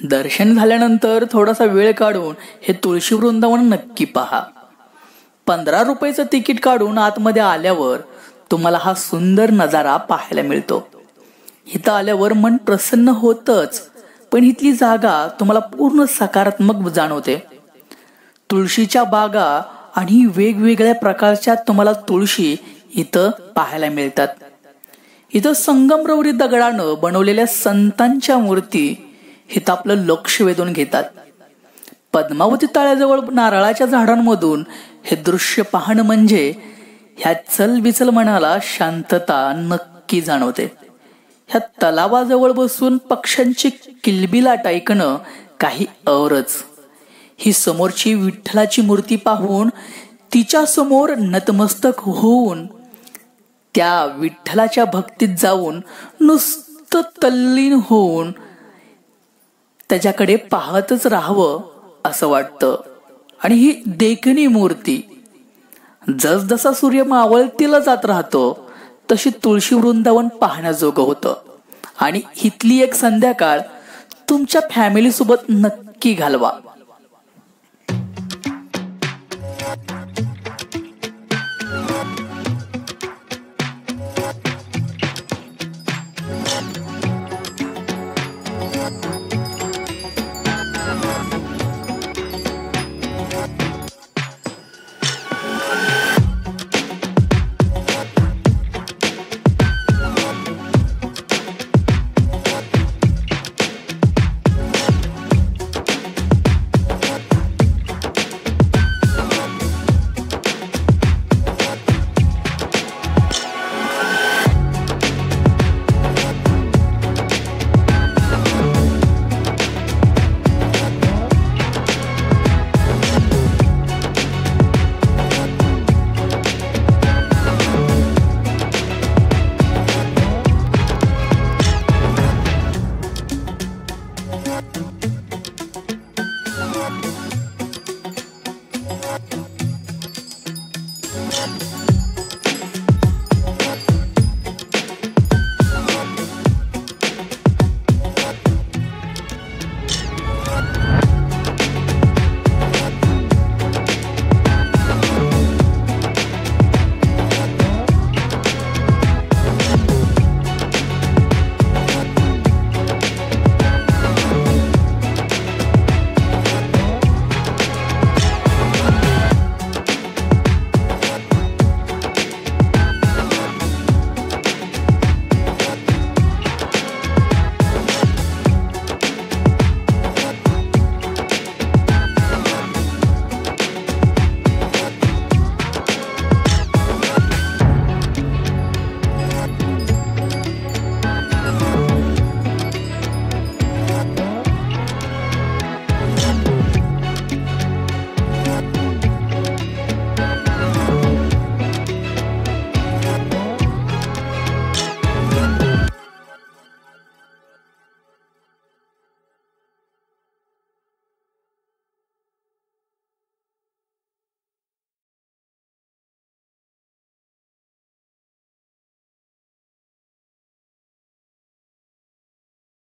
दर्शन झाल्यानंतर थोडासा वेळ काढून हे तुळशी वृंदावन नक्की पहा. 15 रुपयाचं तिकीट काढून आतमध्ये आल्यावर तुम्हाला हा सुंदर नजारा पाहायला मिळतो. इथं आल्यावर मन प्रसन्न होतच, पण इथली जागा तुम्हाला पूर्ण सकारात्मक जाणवते. तुळशीच्या बागा आणि वेगवेगळ्या प्रकारच्या तुम्हाला तुळशी इथं पाहायला मिळतात. इथं संगमरवरी दगडानं बनवलेल्या संतांच्या मूर्ती इथं आपलं लक्ष वेधून घेतात. पद्मावती तळ्याजवळ नारळाच्या झाडांमधून हे दृश्य पाहणं म्हणजे ह्या चलबिचल मनाला शांतता नक्की जाणवते. ह्या तलावाजवळ बसून पक्ष्यांची किलबिलाट ऐकणं काही औरच. ही समोरची विठ्ठलाची मूर्ती पाहून तिच्या समोर नतमस्तक होऊन त्या विठ्ठलाच्या भक्तीत जाऊन नुसतं तल्लीन होऊन त्याच्याकडे पाहतच राहावं असं वाटतं. आणि ही देखणी मूर्ती जसजसा सूर्य मावळतीला जात राहतो तशी तुळशी वृंदावन पाहण्याजोगं होतं. आणि इथली एक संध्याकाळ तुमच्या फॅमिली सोबत नक्की घालवा.